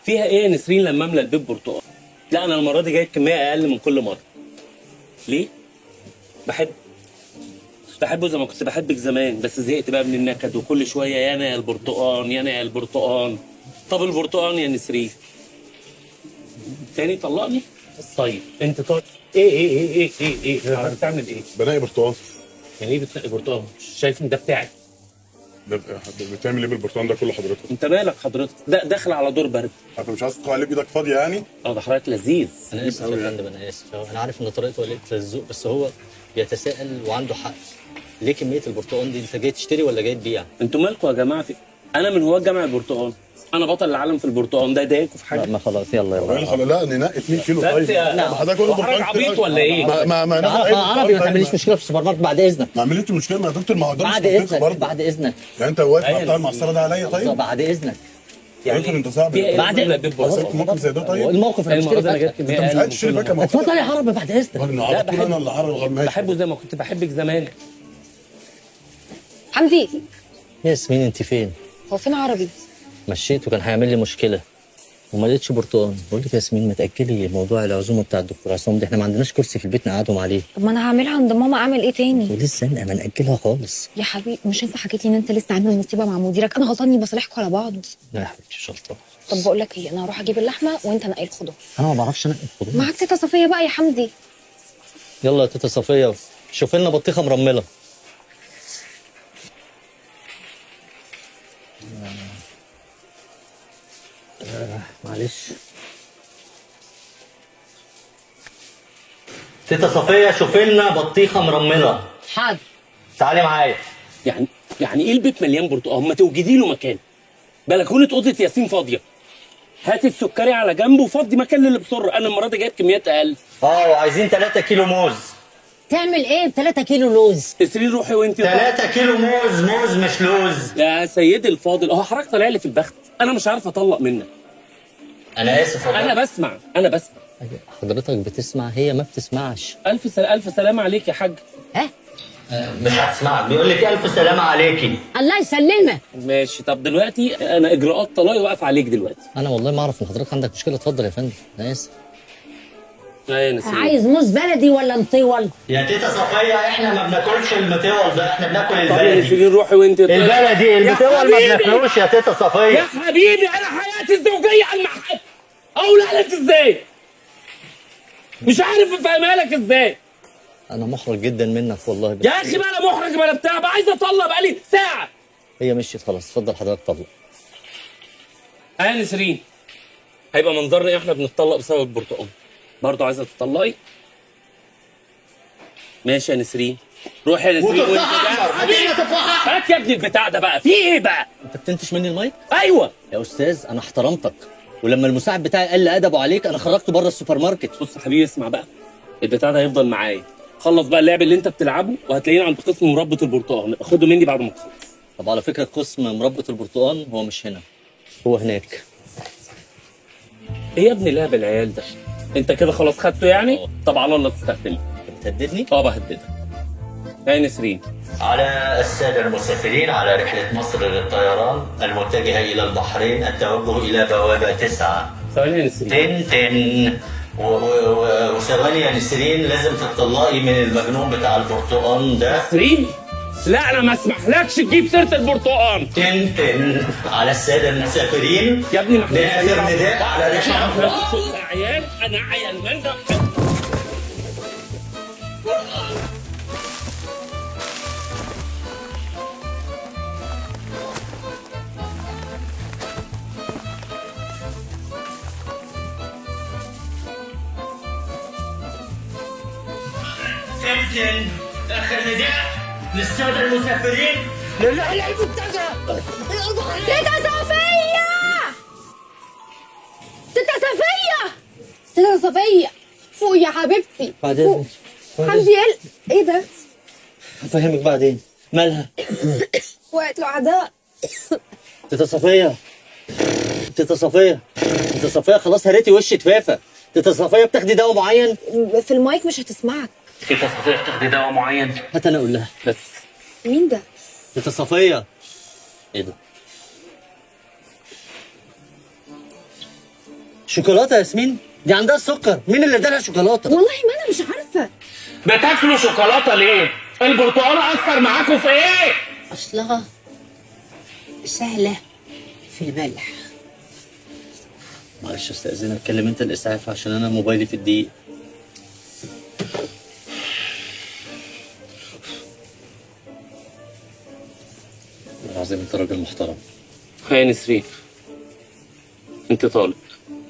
فيها ايه يا نسرين لما املى البيت برتقال؟ لا انا المره دي جايب كميه اقل من كل مره. ليه؟ بحبه زي ما كنت بحبك زمان، بس زهقت بقى من النكد وكل شويه يا البرتقال يا البرتقال. طب البرتقال يا نسرين تاني طلقني؟ طيب انت طيب ايه عارف تعمل ايه؟ بنقي برتقال. يعني ايه بتنقي برتقال؟ مش شايف ان ده بتاعي؟ بتعمل ايه بالبرتقال ده كله حضرتك؟ انت مالك حضرتك؟ ده داخل على دور برد. انت مش عايز تدخل عليه بايدك فاضيه يعني؟ ده حضرتك لذيذ. انا اسف يا فندم، انا اسف. انا عارف ان طريقته قليله الذوق، بس هو بيتساءل وعنده حق. ليه كميه البرتقال دي؟ انت جاي تشتري ولا جاي تبيع؟ انتوا مالكم يا جماعه؟ انا من هواة جامع البرتقال، انا بطل العالم في البرتقال. ده يضايقكم في حاجه؟ لا ما خلاص، يلا لا ننقي 2 كيلو. لا طيب لا حضرتك كله حضرتك عبيط ولا ايه؟ ما عربي، ما تعمليش مشكله في السوبر ماركت بعد اذنك. ما عملتش مشكله يا دكتور، ما هو ده بعد اذنك، بعد اذنك. يعني انت واقف بتاع المعصره ده عليا؟ طيب بعد اذنك. يعني انت صعب بعد موقف زي ده. طيب الموقف اللي المره دي انا جبت انت مش عايز تشتري فاكهه؟ اتفضل يا عربي بعد اذنك. لا بحب انا اللي عربي بحبه زي ما كنت بحبك زمان. حمدي، ياسمين انت فين؟ هو فين عربي؟ مشيته، كان هيعمل لي مشكله وما لقيتش برتقال. بقول لك يا ياسمين، ما تاجلي موضوع العزومه بتاع الدكتور عصام دي، احنا ما عندناش كرسي في البيت نقعدهم عليه. طب ما انا هعملها عند ماما، اعمل ايه تاني؟ ولسه ما ناجلها خالص. يا حبيبي مش انت حكيت لي ان انت لسه عامل مصيبه مع مديرك؟ انا غلطاني بصالحكم على بعض. لا يا حبيبتي مش غلطان. طب بقول لك ايه، انا هروح اجيب اللحمه وانت نقي الخضار. انا ما بعرفش انقي الخضار. معاك تيتا صفيه بقى يا حمدي. يلا يا تيتا صفيه، شوف لنا بطيخه مرمله. معلش تيتا صفيه، شوف لنا بطيخه مرمله. حاضر. تعالي معايا. يعني ايه البيت مليان برتقال؟ ما توجدي له مكان. بلكونه اوضه ياسين فاضيه، هاتي السكري على جنب وفضي مكان للي بسر. انا المره دي جايب كميات اقل. وعايزين 3 كيلو موز. تعمل ايه ب 3 كيلو لوز؟ نسرين روحي وانت 3 كيلو موز مش لوز. يا سيدي الفاضل، اهو حضرتك طالع لي في البخت. انا مش عارف اطلق منك. انا اسف والله. انا بسمع. حضرتك بتسمع، هي ما بتسمعش. الف سلامه عليك يا حاج. ها؟ مش هتسمعك، بيقول لك الف سلامه عليكي. الله يسلمك. ماشي. طب دلوقتي انا اجراءات طلاقي واقف عليك دلوقتي. انا والله ما اعرف ان حضرتك عندك مشكله. اتفضل يا فندم، انا اسف. يا نسرين عايز موز بلدي ولا مطول؟ يا تيتا صفيه، احنا ما بناكلش المطول ده، احنا بناكل طب يا البلدي. نسرين روحي وانت البلدي، المطول ما بناكلوش يا تيتا صفيه. يا حبيبي انا حياتي الزوجيه على المحل. اقولها لك ازاي؟ مش عارف افهمها لك ازاي. انا محرج جدا منك والله. يا اخي بقى انا محرج بلا بتاع، بقى عايز اطلق بقالي ساعه. هي مشيت خلاص، اتفضل حضرتك طلق. يا نسرين، هيبقى منظرنا احنا بنتطلق بسبب البرتقال. برضه عايزه تطلقي؟ ماشي يا نسرين، روحي يا نسرين وانت حبيبي تفاحه. هات يا ابني البتاع ده بقى. في ايه بقى؟ انت بتنتش مني المايك؟ ايوه يا استاذ انا احترمتك، ولما المساعد بتاعي قل ادبه عليك انا خرجته بره السوبر ماركت. بص يا حبيبي اسمع بقى، البتاع ده هيفضل معايا. خلص بقى اللعب اللي انت بتلعبه وهتلاقيني عند قسم مربى البرتقال، خده مني بعد ما تخلص. طب على فكره قسم مربى البرتقال هو مش هنا، هو هناك. ايه يا ابني لعب العيال ده؟ انت كده خلاص خدته يعني؟ طب على الله تستهدني. بتهددني؟ بهددك. يا نسرين، على السادة المسافرين على رحلة مصر للطيران المتجهة إلى البحرين التوجه إلى بوابة 9. ثواني يا نسرين. تن وثواني يا نسرين، لازم تطلقي من المجنون بتاع البرتقال ده. نسرين؟ لا انا ما اسمحلكش تجيب سيره البرتقال. تن على السادة المسافرين يا ابني ما لآخر نداء على رحلة. عيال، انا عيال من ده. تن آخر نداء للسادة المسافرين للرحلة المتجهة. تيتا صفيه! تيتا صفيه! تيتا صفيه فوق يا حبيبتي. بعد إذنك. حمدي ايه ده؟ هفهمك بعدين. مالها؟ وقت لوحدها. تيتا صفية، تيتا صفية، تيتا صفية خلاص هريتي وش تفافة. تيتا صفية بتاخدي دواء معين؟ في المايك مش هتسمعك. تيتا صفيه بتاخدي دواء معين؟ هات انا اقول لها. بس مين ده؟ تيتا صفية. ايه ده؟ شوكولاته يا ياسمين؟ دي عندها السكر، مين اللي ادالها شوكولاته؟ والله ما انا مش عارفه. بتاكلوا شوكولاته ليه؟ البرتقال اثر معاكم في ايه؟ اصلها سهله في الملح. معلش استاذنك، كلم انت الاسعاف عشان انا موبايلي في الدقيق. العظيم انت راجل محترم. يا نسرين انت طالب